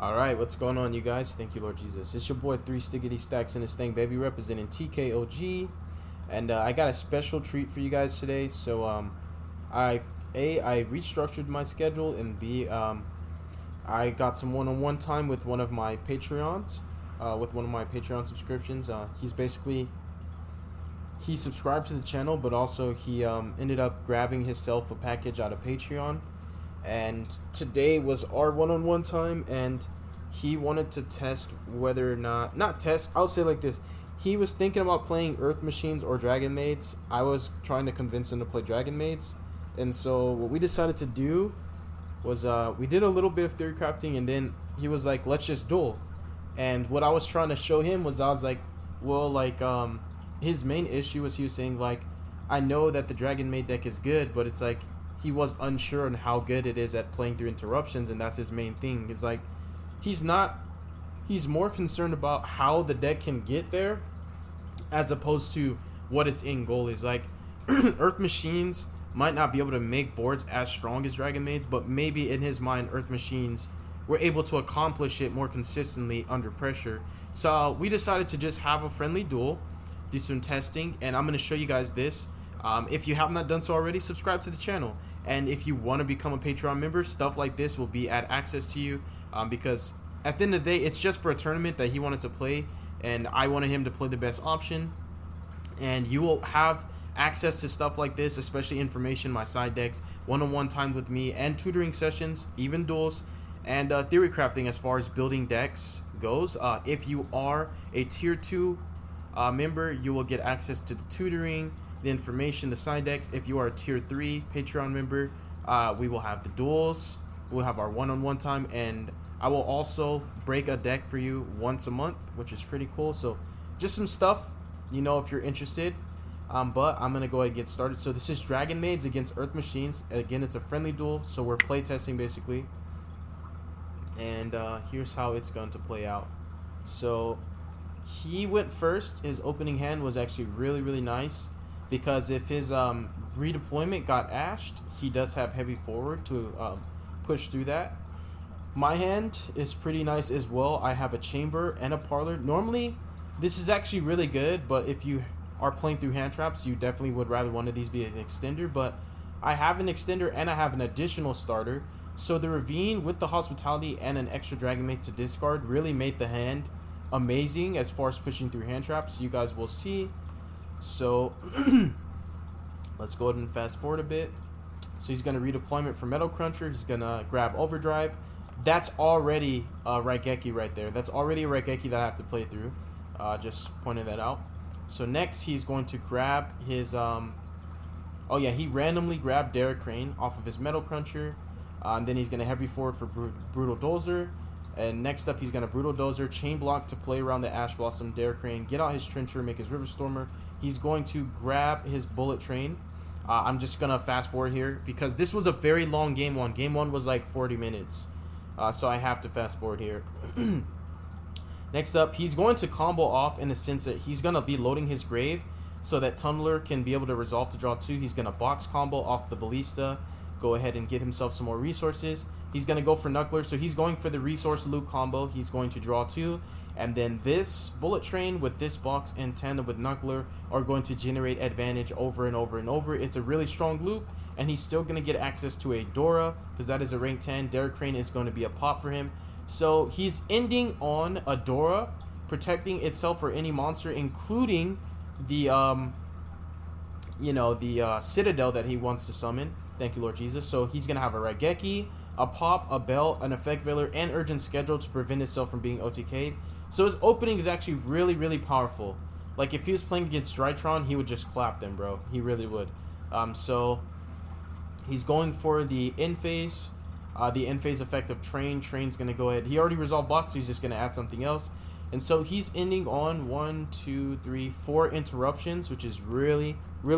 Alright, what's going on, you guys? Thank you, Lord Jesus. It's your boy 3 Stickity Stacks in this thing, baby, representing TKOG. And I got a special treat for you guys today. So I restructured my schedule, and I got some one-on-one time with one of my Patreons, with one of my Patreon subscriptions. He subscribed to the channel, but also he ended up grabbing himself a package out of Patreon. And today was our one-on-one time, and he wanted to test whether or not test, I'll say like this. He was thinking about playing Earth Machines or Dragon Maids. I was trying to convince him to play Dragon Maids. And so what we decided to do was we did a little bit of theory crafting, and then he was like, let's just duel. And what I was trying to show him was, I was like, well, like his main issue was, he was saying like, I know that the Dragon Maid deck is good, but it's like he was unsure on how good it is at playing through interruptions, and that's his main thing. It's like he's more concerned about how the deck can get there as opposed to what its end goal is. Like Earth Machines might not be able to make boards as strong as Dragon Maids, but maybe in his mind Earth Machines were able to accomplish it more consistently under pressure. So we decided to just have a friendly duel, do some testing, and I'm going to show you guys this. If you have not done so already, subscribe to the channel. And if you want to become a Patreon member, stuff like this will be at access to you, because at the end of the day, it's just for a tournament that he wanted to play, and I wanted him to play the best option. And you will have access to stuff like this, especially information, my side decks, one-on-one time with me, and tutoring sessions, even duels, and theory crafting as far as building decks goes. If you are a tier 2 member, you will get access to the tutoring, the information, the side decks. If you are a tier 3 Patreon member, we will have the duels, we'll have our one-on-one time, and I will also break a deck for you once a month, which is pretty cool. So just some stuff, if you're interested. But I'm gonna go ahead and get started. So this is Dragon Maids against Earth Machines. Again, it's a friendly duel, so we're play testing basically. And here's how it's going to play out. So he went first. His opening hand was actually really nice, because if his redeployment got ashed, he does have heavy forward to push through that. My hand is pretty nice as well. I have a chamber and a parlor. Normally this is actually really good, but if you are playing through hand traps, you definitely would rather one of these be an extender. But I have an extender and I have an additional starter, so the Ravine with the hospitality and an extra Dragon Maid to discard really made the hand amazing as far as pushing through hand traps. You guys will see. So let's go ahead and fast forward a bit. So he's going to redeployment for Metal Cruncher. He's going to grab Overdrive. That's already a Raigeki right there. That's already a Raigeki that I have to play through. Just pointing that out. So next he's going to grab his he randomly grabbed Derek Crane off of his Metal Cruncher. And then he's going to heavy forward for Brutal Dozer. And next up, he's going to Brutal Dozer, Chain Block to play around the Ash Blossom, Derek Crane, get out his Trencher, make his River Stormer. He's going to grab his Bullet Train. I'm just going to fast forward here, because this was a very long game one. Game one was like 40 minutes. So I have to fast forward here. Next up, he's going to combo off in the sense that he's going to be loading his Grave so that Tumbler can be able to resolve to draw 2. He's going to box combo off the Ballista, go ahead and get himself some more resources. He's going to go for Knuckler, so he's going for the resource loop combo. He's going to draw 2, and then this Bullet Train with this box in tandem with Knuckler are going to generate advantage over and over and over. It's a really strong loop, and he's still going to get access to a Dora, because that is a rank 10. Derek Crane is going to be a pop for him. So he's ending on a Dora, protecting itself for any monster, including the Citadel that he wants to summon. Thank you, Lord Jesus. So he's going to have a Raigeki, a Pop, a Bell, an Effect Veiler, and Urgent Schedule to prevent himself from being OTK'd. So his opening is actually really powerful. Like, if he was playing against Drytron, he would just clap them, bro. He really would. So he's going for the end phase. The end phase effect of Train. Train's going to go ahead. He already resolved box, so he's just going to add something else. And so he's ending on 1, 2, 3, 4 interruptions, which is really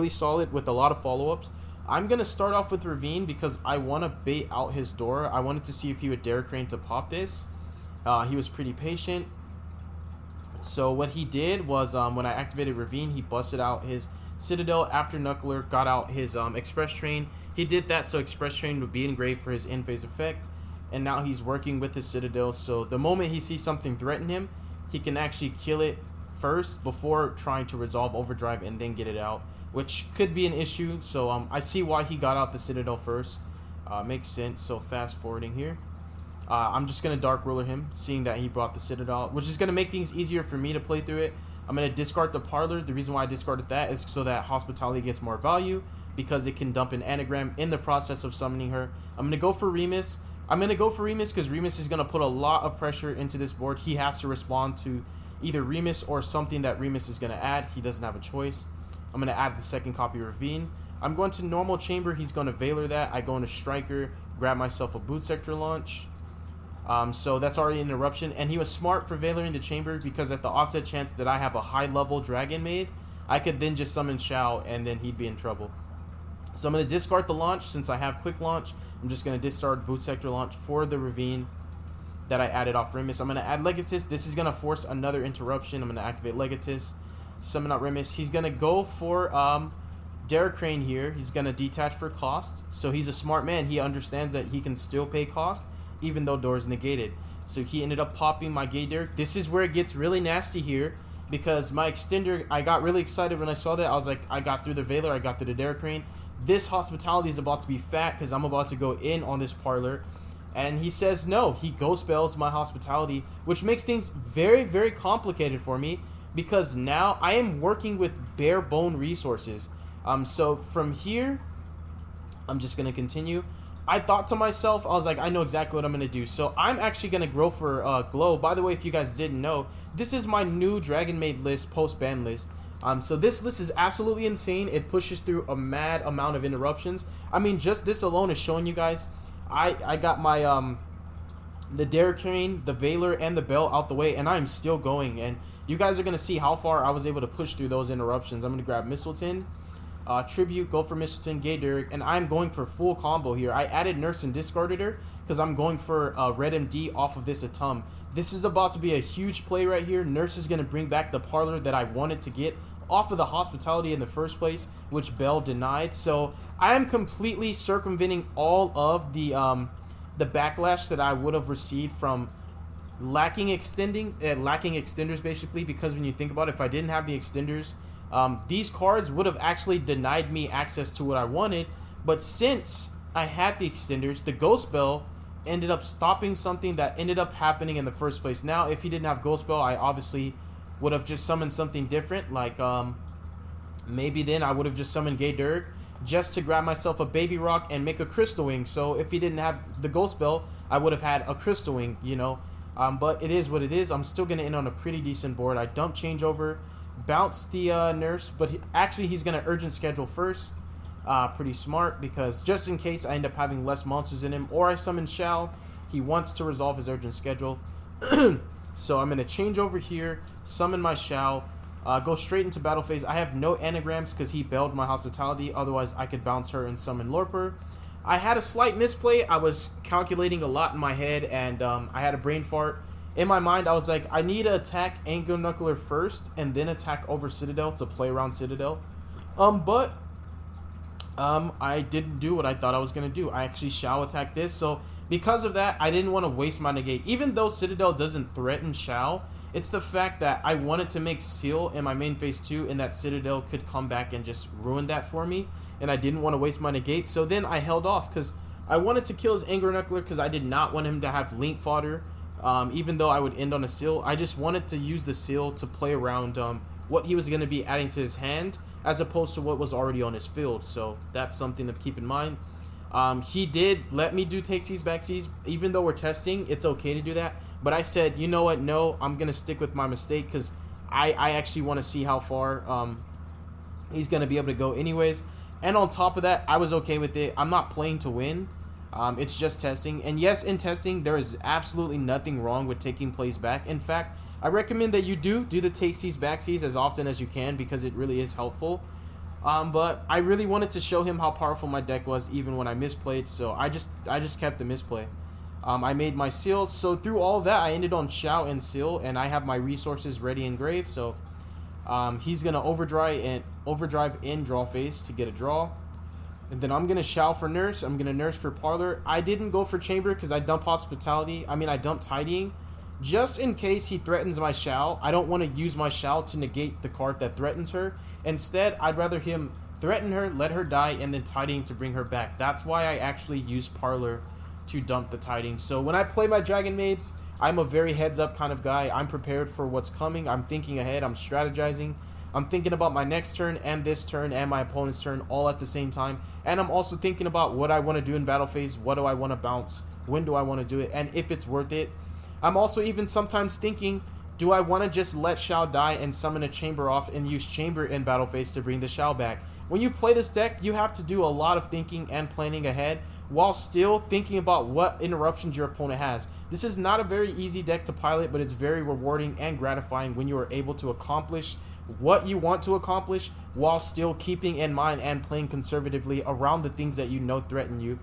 solid with a lot of follow-ups. I'm going to start off with Ravine because I want to bait out his Dora. I wanted to see if he would Derek Crane to pop this. He was pretty patient. So what he did was, when I activated Ravine, he busted out his Citadel after Knuckler got out his Express Train. He did that so Express Train would be engraved for his end phase effect. and now he's working with his Citadel. So the moment he sees something threaten him, he can actually kill it first before trying to resolve Overdrive and then get it out, which could be an issue. So I see why he got out the Citadel first. Makes sense. So fast forwarding here. I'm just going to Dark Ruler him, seeing that he brought the Citadel, which is going to make things easier for me to play through it. I'm going to discard the Parlor. The reason why I discarded that is so that Hospitality gets more value, because it can dump an Anagram in the process of summoning her. I'm going to go for Remus. I'm going to go for Remus because Remus is going to put a lot of pressure into this board. He has to respond to either Remus or something that Remus is going to add. He doesn't have a choice. I'm going to add the second copy of Ravine. I'm going to normal chamber. He's going to Valor that. I go into Striker, grab myself a Boot Sector launch. So that's already an interruption, and he was smart for Valoring the chamber because at the offset chance that I have a high level Dragon Maid, I could then just summon Shao and then he'd be in trouble. So I'm going to discard the launch since I have quick launch. I'm just going to discard Boot Sector launch for the Ravine that I added off Remus. I'm going to add Legatus. This is going to force another interruption. I'm going to activate Legatus, summon out Remus. He's going to go for Derek Crane here. He's going to detach for cost. So he's a smart man. He understands that he can still pay cost even though door is negated. So he ended up popping my Gay Derek. This is where it gets really nasty here because my extender, I got really excited when I saw that. I was like, I got through the Valor, I got through the Derek Crane. This Hospitality is about to be fat because I'm about to go in on this Parlor. And he says no. He ghost spells my Hospitality, which makes things very, very complicated for me because now I am working with bare bone resources. So from here, I'm just going to continue. I thought to myself, I was like, I know exactly what I'm going to do. So I'm actually going to grow for Glow. By the way, if you guys didn't know, this is my new Dragon Maid list, post-ban list. So this list is absolutely insane. It pushes through a mad amount of interruptions. I mean, just this alone is showing you guys. I got my the Derek Crane, the Valor, and the Bell out the way, and I'm still going. And you guys are going to see how far I was able to push through those interruptions. I'm going to grab Mistleton. Tribute, go for Mistleton, Gay Derek, and I'm going for full combo here. I added Nurse and discarded her because I'm going for Red MD off of this Atum. This is about to be a huge play right here. Nurse is going to bring back the Parlor that I wanted to get off of the Hospitality in the first place, which Bell denied. So I am completely circumventing all of the backlash that I would have received from lacking extenders basically, because when you think about it, if I didn't have the extenders, these cards would have actually denied me access to what I wanted. But since I had the extenders, the Ghost Bell ended up stopping something that ended up happening in the first place. Now, if he didn't have Ghost Bell, I obviously would have just summoned something different. Like, maybe then I would have just summoned Gay Dirk just to grab myself a Baby Rock and make a Crystal Wing. So if he didn't have the Ghost Bell, I would have had a Crystal Wing, you know. But it is what it is. I'm still going to end on a pretty decent board. I dump Changeover, bounce the Nurse, but he's going to Urgent Schedule first. Pretty smart, because just in case I end up having less monsters in him, or I summon Shao, he wants to resolve his Urgent Schedule. So I'm going to change over here, summon my Shao, go straight into battle phase. I have no anagrams because he bailed my Hospitality, otherwise I could bounce her and summon Lorper. I had a slight misplay. I was calculating a lot in my head, and I had a brain fart. In my mind, I was like, I need to attack Anger Knuckler first, and then attack over Citadel to play around Citadel. But I didn't do what I thought I was going to do. I actually Shao attack this, so because of that, I didn't want to waste my negate. Even though Citadel doesn't threaten Shao, it's the fact that I wanted to make Seal in my main phase 2, and that Citadel could come back and just ruin that for me, and I didn't want to waste my negate. So then I held off, because I wanted to kill his Anger Knuckler, because I did not want him to have Link fodder. Even though I would end on a Seal, I just wanted to use the Seal to play around what he was going to be adding to his hand, as opposed to what was already on his field. So that's something to keep in mind. He did let me do takesies, backsies. Even though we're testing, it's okay to do that. But I said, you know what, no, I'm going to stick with my mistake, because I actually want to see how far he's going to be able to go anyways. And on top of that, I was okay with it. I'm not playing to win. It's just testing. And yes, in testing, there is absolutely nothing wrong with taking plays back. In fact, I recommend that you do the takesies, backsies as often as you can, because it really is helpful. But I really wanted to show him how powerful my deck was, even when I misplayed. So I just kept the misplay. I made my Seal. So through all of that, I ended on Shao and Seal, and I have my resources ready and grave. So he's gonna overdrive in draw phase to get a draw. And then I'm going to Shao for Nurse. I'm going to Nurse for Parlor. I didn't go for Chamber because I dump Hospitality. I dump Tidying. Just in case he threatens my Shao, I don't want to use my Shao to negate the card that threatens her. Instead, I'd rather him threaten her, let her die, and then Tidying to bring her back. That's why I actually use Parlor to dump the Tidying. So when I play my Dragon Maids, I'm a very heads-up kind of guy. I'm prepared for what's coming. I'm thinking ahead. I'm strategizing. I'm thinking about my next turn and this turn and my opponent's turn all at the same time. And I'm also thinking about what I want to do in battle phase. What do I want to bounce? When do I want to do it? And if it's worth it. I'm also even sometimes thinking, do I want to just let Shao die and summon a Chamber off and use Chamber in battle phase to bring the Shao back? When you play this deck, you have to do a lot of thinking and planning ahead while still thinking about what interruptions your opponent has. This is not a very easy deck to pilot, but it's very rewarding and gratifying when you are able to accomplish what you want to accomplish while still keeping in mind and playing conservatively around the things that you know threaten you.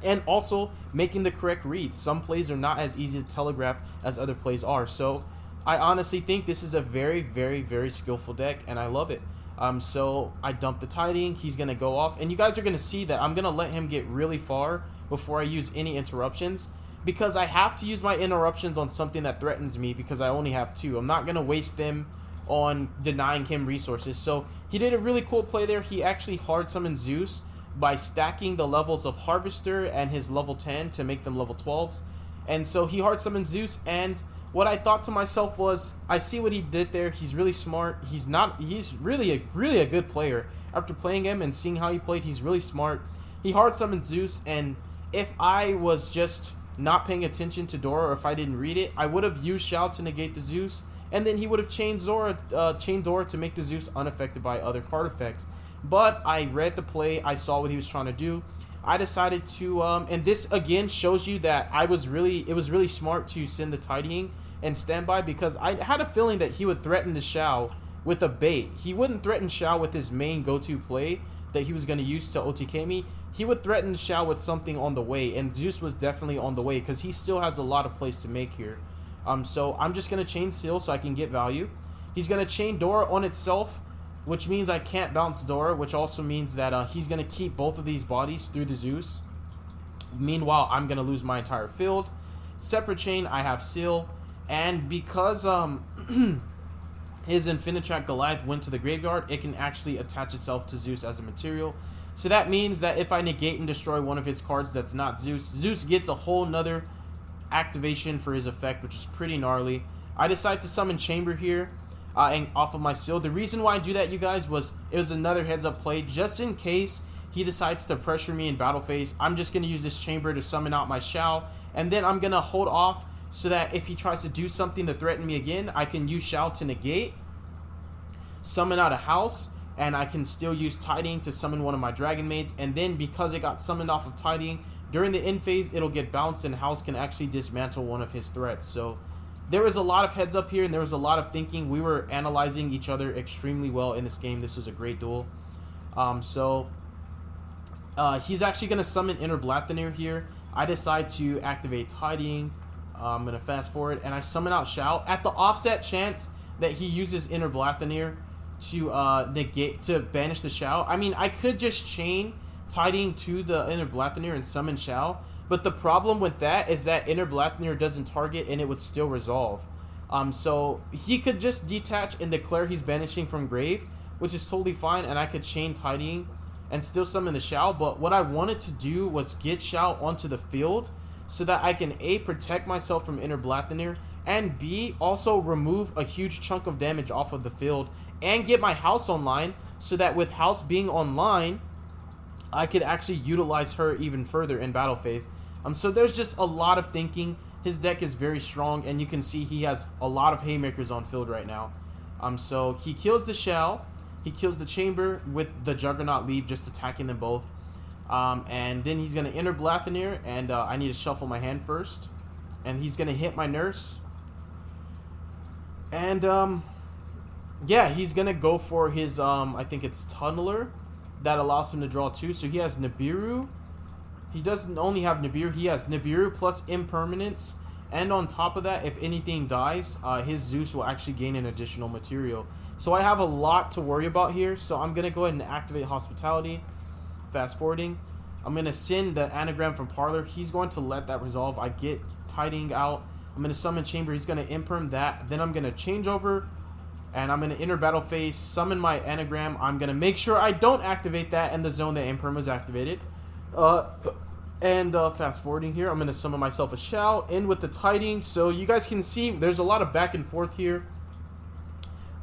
And also making the correct reads. Some plays are not as easy to telegraph as other plays are. So I honestly think this is a very, very, very skillful deck, and I love it. So I dump the Tidying. He's going to go off. And you guys are going to see that I'm going to let him get really far before I use any interruptions, because I have to use my interruptions on something that threatens me because I only have 2. I'm not going to waste them on denying him resources. So he did a really cool play there. He actually hard summoned Zeus by stacking the levels of Harvester and his level 10 to make them level 12s. And so he hard summoned Zeus, and what I thought to myself was, I see what he did there. He's really smart. He's really a good player. After playing him and seeing how he played, he's really smart. He hard summoned Zeus, and if I was just not paying attention to Dora, or if I didn't read it, I would have used Shao to negate the Zeus, and then he would have chained Dora to make the Zeus unaffected by other card effects. But I read the play, I saw what he was trying to do. I decided to, and this again shows you that it was really smart to send the Tidying and standby, because I had a feeling that he would threaten the Shao with a bait. He wouldn't threaten Shao with his main go-to play that he was going to use to OTK me. He would threaten the Shao with something on the way, and Zeus was definitely on the way because he still has a lot of plays to make here. So I'm just going to chain Seal so I can get value. He's going to chain Dora on itself, which means I can't bounce Dora, which also means that he's going to keep both of these bodies through the Zeus. Meanwhile, I'm going to lose my entire field. Separate chain, I have Seal. And because his Infinitrack Goliath went to the graveyard, it can actually attach itself to Zeus as a material. So that means that if I negate and destroy one of his cards that's not Zeus, Zeus gets a whole nother activation for his effect, which is pretty gnarly. I decide to summon Chamber here and off of my Seal. The reason why I do that, you guys, was it was another heads up play. Just in case he decides to pressure me in battle phase, I'm just going to use this Chamber to summon out my Shao, and then I'm going to hold off so that if he tries to do something to threaten me again, I can use Shao to negate, summon out a house, and I can still use Tidying to summon one of my Dragon Maids. And then because it got summoned off of Tidying, during the end phase, it'll get bounced, and House can actually dismantle one of his threats. So there was a lot of heads up here, and there was a lot of thinking. We were analyzing each other extremely well in this game. This was a great duel. He's actually going to summon Inner Blathanir here. I decide to activate Tidying. I'm going to fast forward, and I summon out Shao at the offset chance that he uses Inner Blathanir to banish the Shao. I could just chain Tidying to the Inner Blathanir and summon Shao, but the problem with that is that Inner Blathanir doesn't target and it would still resolve. So he could just detach and declare he's banishing from grave, which is totally fine, and I could chain Tidying and still summon the Shao. But what I wanted to do was get Shao onto the field so that I can A, protect myself from Inner Blathanir, and B, also remove a huge chunk of damage off of the field and get my House online, so that with House being online, I could actually utilize her even further in battle phase. So there's just a lot of thinking. His deck is very strong, and you can see he has a lot of haymakers on field right now. So he kills the Shao, he kills the Chamber with the Juggernaut Leap, just attacking them both. And then he's going to Inner Blathanir, and I need to shuffle my hand first. And he's going to hit my Nurse. And, yeah, he's going to go for his, I think it's Tunneler. That allows him to draw 2. So he has Nibiru. He doesn't only have Nibiru. He has Nibiru plus Impermanence. And on top of that, if anything dies, his Zeus will actually gain an additional material. So I have a lot to worry about here. So I'm going to go ahead and activate Hospitality. fast forwarding. I'm going to send the anagram from Parlor. He's going to let that resolve. I get tidying out. I'm going to summon Chamber. He's going to imperm that. Then I'm going to change over. And I'm going to enter battle phase, summon my anagram. I'm going to make sure I don't activate that in the zone that imperm is activated. Fast forwarding here, I'm going to summon myself a Shao, end with the tidying. So you guys can see there's a lot of back and forth here.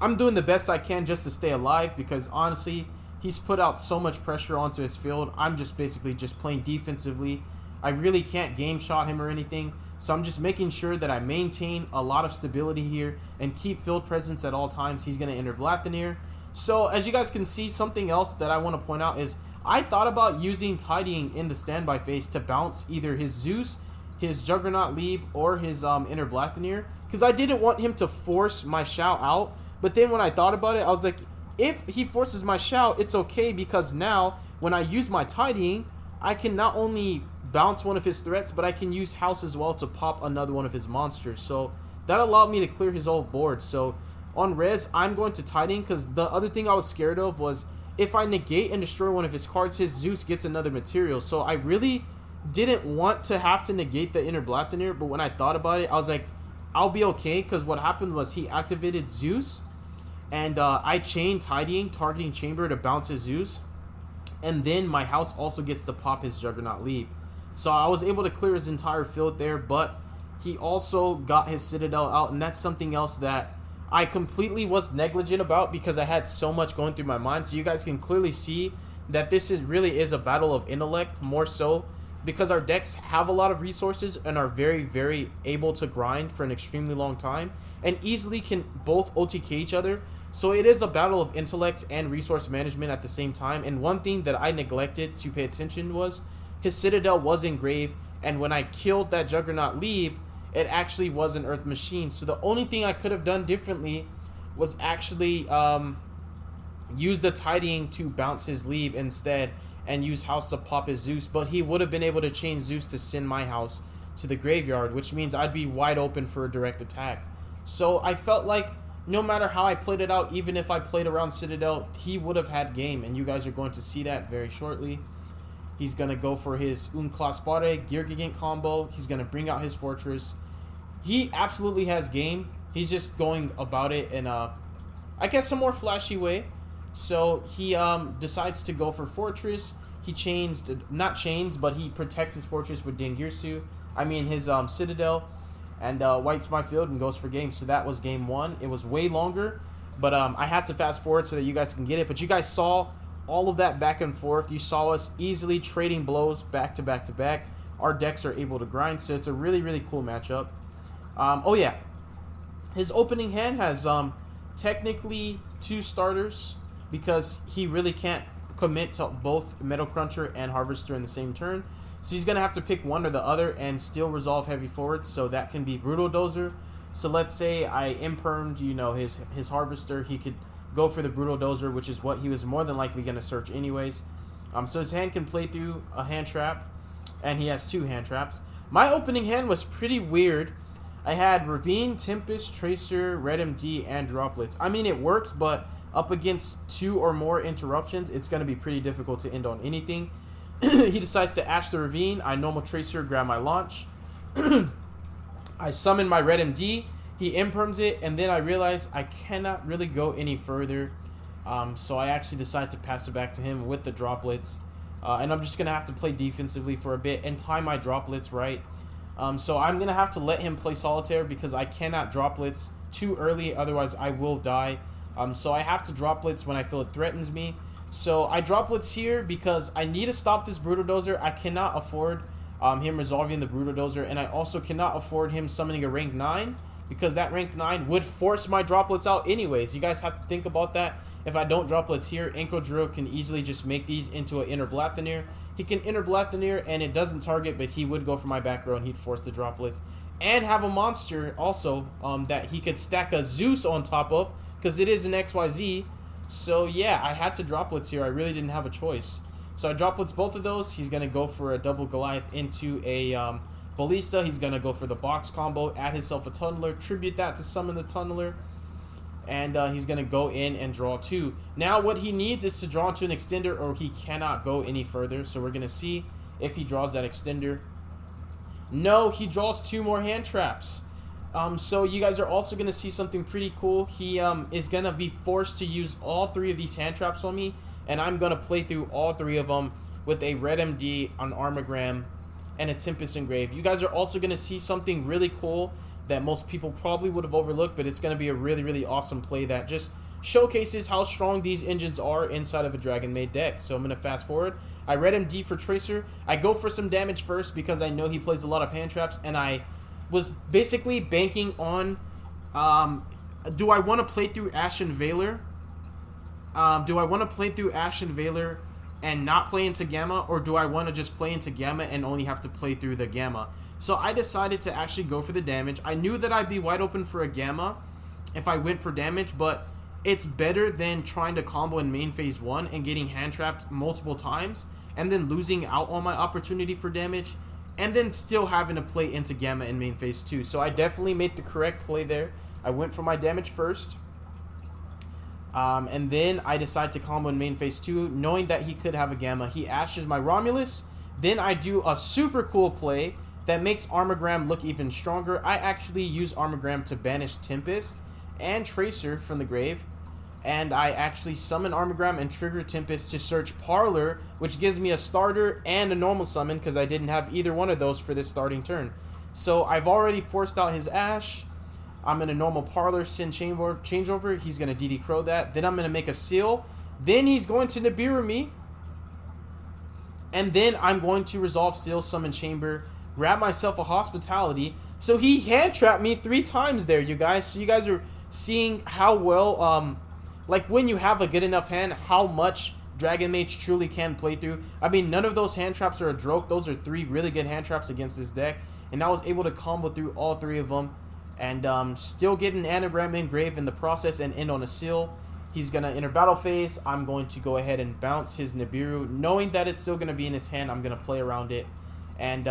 I'm doing the best I can just to stay alive because honestly, he's put out so much pressure onto his field. I'm just basically just playing defensively. I really can't game shot him or anything. So I'm just making sure that I maintain a lot of stability here and keep field presence at all times. He's going to enter Vladimir. So as you guys can see, something else that I want to point out is I thought about using tidying in the standby phase to bounce either his Zeus, his Juggernaut Leap, or his Inner Vladimir, because I didn't want him to force my Shao out. But then when I thought about it, I was like, if he forces my Shao, it's okay because now when I use my tidying, I can not only bounce one of his threats, but I can use House as well to pop another one of his monsters. So that allowed me to clear his whole board. So on res, I'm going to tidying because the other thing I was scared of was if I negate and destroy one of his cards, his Zeus gets another material. So I really didn't want to have to negate the Inner Vladimir, but when I thought about it, I was like, I'll be okay because what happened was he activated Zeus and I chained tidying, targeting Chamber to bounce his Zeus. And then my house also gets to pop his Juggernaut Leap. So I was able to clear his entire field there, but he also got his Citadel out, and that's something else that I completely was negligent about because I had so much going through my mind. So you guys can clearly see that this really is a battle of intellect, more so because our decks have a lot of resources and are very, very able to grind for an extremely long time and easily can both OTK each other. So it is a battle of intellect and resource management at the same time. And one thing that I neglected to pay attention was his Citadel was engraved, and when I killed that Juggernaut Leap, it actually was an Earth Machine. So the only thing I could have done differently was actually use the tidying to bounce his Leap instead and use House to pop his Zeus. But he would have been able to chain Zeus to send my house to the graveyard, which means I'd be wide open for a direct attack. So I felt like no matter how I played it out, even if I played around Citadel, he would have had game, and you guys are going to see that very shortly. He's going to go for his Claspare Gear Gigant combo. He's going to bring out his Fortress. He absolutely has game. He's just going about it in a, I guess, a more flashy way. So he decides to go for Fortress. He not chains, but he protects his Fortress with Dingirsu. I mean his Citadel. And whites my field and goes for game. So that was game one. It was way longer, but I had to fast forward so that you guys can get it. But you guys saw all of that back and forth. You saw us easily trading blows back to back to back. Our decks are able to grind, so it's a really, really cool matchup. Oh yeah, his opening hand has technically 2 starters because he really can't commit to both Metal Cruncher and Harvester in the same turn. So he's going to have to pick one or the other and still resolve heavy forwards, so that can be Brutal Dozer. So let's say I impermed, his Harvester, he could go for the Brutal Dozer, which is what he was more than likely going to search anyways. So his hand can play through a hand trap, and he has 2 hand traps. My opening hand was pretty weird. I had Ravine, Tempest, Tracer, Red MD, and Droplets. I mean, it works, but up against 2 or more interruptions, it's going to be pretty difficult to end on anything. He decides to Ash the Ravine. I normal Tracer, grab my launch. I summon my Red MD. He imperms it, and then I realize I cannot really go any further. So I actually decide to pass it back to him with the Droplets. And I'm just going to have to play defensively for a bit and time my Droplets right. So I'm going to have to let him play Solitaire because I cannot Droplets too early, otherwise I will die. So I have to Droplets when I feel it threatens me. So I Droplets here because I need to stop this Brutal Dozer. I cannot afford him resolving the Brutal Dozer, and I also cannot afford him summoning a rank 9 because that rank 9 would force my Droplets out anyways. You guys have to think about that. If I don't Droplets here, Anko Drill can easily just make these into an Inner Blathanir. He can Inner Blathanir and it doesn't target, but he would go for my back row and he'd force the Droplets. And have a monster also that he could stack a Zeus on top of because it is an XYZ. So yeah, I had to Droplets here. I really didn't have a choice. So I Droplets both of those. He's going to go for a double Goliath into a Ballista. He's going to go for the box combo, add himself a Tunneler, tribute that to summon the Tunneler. and he's going to go in and draw 2. Now what he needs is to draw into an extender, or he cannot go any further. So we're going to see if he draws that extender. No, he draws 2 more hand traps. So you guys are also going to see something pretty cool. He is going to be forced to use all 3 of these hand traps on me, and I'm going to play through all 3 of them with a red MD, an Armogram, and a Tempest Engrave. You guys are also going to see something really cool that most people probably would have overlooked, but it's going to be a really, really awesome play that just showcases how strong these engines are inside of a DRAGONMAID deck. So I'm going to fast forward. I red MD for Tracer. I go for some damage first because I know he plays a lot of hand traps, and I was basically banking on, do I want to play through Ashen Veiler? Do I want to play through Ashen Veiler and not play into Gamma, or do I want to just play into Gamma and only have to play through the Gamma? So I decided to actually go for the damage. I knew that I'd be wide open for a Gamma if I went for damage, but it's better than trying to combo in main phase 1 and getting hand trapped multiple times and then losing out on my opportunity for damage and then still having to play into Gamma in main phase 2. So I definitely made the correct play there. I went for my damage first. And then I decide to combo in main phase 2, knowing that he could have a Gamma. He ashes my Romulus. Then I do a super cool play that makes Armogram look even stronger. I actually use Armogram to banish Tempest and Tracer from the grave. And I actually summon Armogram and trigger Tempest to search Parlor, which gives me a starter and a normal summon because I didn't have either one of those for this starting turn. So I've already forced out his Ash. I'm in a normal Parlor Sin changeover. He's going to DD Crow that. Then I'm going to make a Seal. Then he's going to Nibiru me. And then I'm going to resolve Seal, summon Chamber, grab myself a Hospitality. So he hand trapped me 3 times there, you guys. So you guys are seeing how well, like when you have a good enough hand, how much DRAGONMAID truly can play through. I mean, none of those hand traps are a joke. Those are 3 really good hand traps against this deck. And I was able to combo through all 3 of them. And still get an Anagram Engrave in the process and end on a Seal. He's going to enter battle phase. I'm going to go ahead and bounce his Nibiru. Knowing that it's still going to be in his hand, I'm going to play around it. And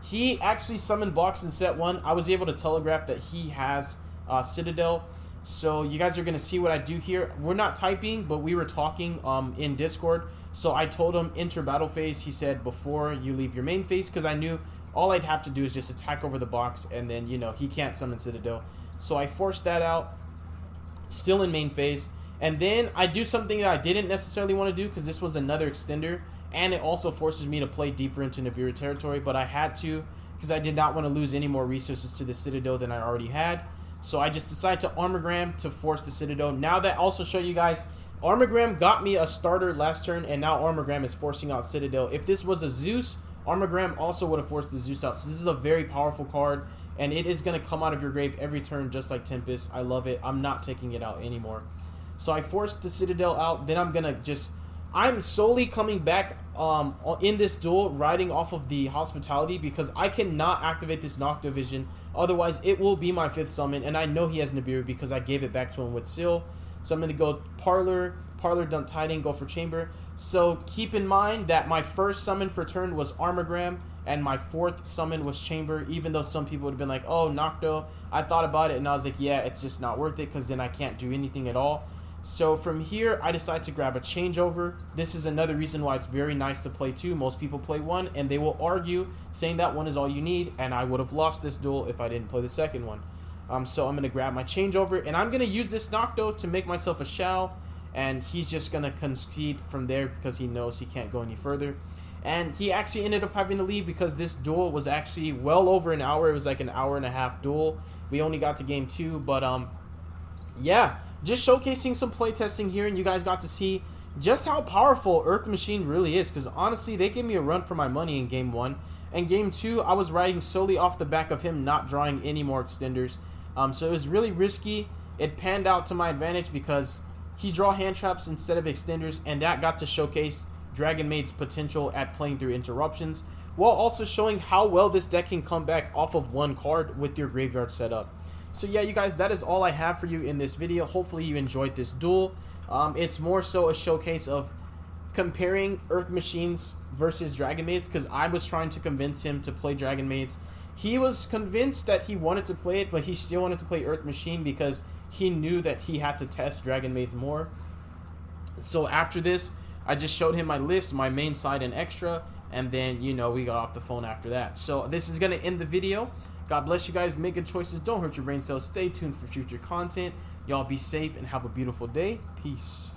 he actually summoned blocks in set 1. I was able to telegraph that he has Citadel. So you guys are going to see what I do here. We're not typing, but we were talking in Discord. So I told him enter battle phase. He said before you leave your main phase, because I knew all I'd have to do is just attack over the box, and then, you know, he can't summon Citadel. So I forced that out, still in main phase. And then I do something that I didn't necessarily want to do, because this was another extender, and it also forces me to play deeper into Nibiru territory, but I had to, because I did not want to lose any more resources to the Citadel than I already had. So I just decided to Armogram to force the Citadel. Now that also show you guys, Armogram got me a starter last turn, and now Armogram is forcing out Citadel. If this was a Zeus, Armogram also would have forced the Zeus out. So this is a very powerful card, and it is going to come out of your grave every turn just like Tempest. I love it. I'm not taking it out anymore. So I forced the Citadel out. Then I'm going to just... I'm solely coming back in this duel riding off of the Hospitality because I cannot activate this Nocto Vision. Otherwise, it will be my 5th summon, and I know he has Nibiru because I gave it back to him with Seal. So I'm going to go Parlor, dump Titan, go for Chamber. So keep in mind that my first summon for turn was Armogram, and my 4th summon was Chamber, even though some people would have been like, oh, Nocto. I thought about it, and I was like, yeah, it's just not worth it, because then I can't do anything at all. So from here, I decided to grab a changeover. This is another reason why it's very nice to play 2. Most people play 1, and they will argue, saying that 1 is all you need, and I would have lost this duel if I didn't play the second one. So I'm going to grab my changeover, and I'm going to use this Nocto to make myself a Shao, and he's just going to concede from there because he knows he can't go any further. And he actually ended up having to leave because this duel was actually well over an hour. It was like an hour and a half duel. We only got to game 2, but yeah, just showcasing some playtesting here, and you guys got to see just how powerful Urk Machine really is, because honestly, they gave me a run for my money in game 1. And game 2, I was riding solely off the back of him not drawing any more extenders. So it was really risky. It panned out to my advantage because he draw hand traps instead of extenders, and that got to showcase DRAGONMAID's potential at playing through interruptions, while also showing how well this deck can come back off of 1 card with your graveyard setup. So yeah, you guys, that is all I have for you in this video. Hopefully you enjoyed this duel. It's more so a showcase of comparing Earth Machines versus DRAGONMAIDs, because I was trying to convince him to play DRAGONMAIDs, he was convinced that he wanted to play it, but he still wanted to play Earth Machine because he knew that he had to test Dragon Maids more. So after this, I just showed him my list, my main side and extra, and then, you know, we got off the phone after that. So this is going to end the video. God bless you guys. Make good choices. Don't hurt your brain cells. Stay tuned for future content. Y'all be safe and have a beautiful day. Peace.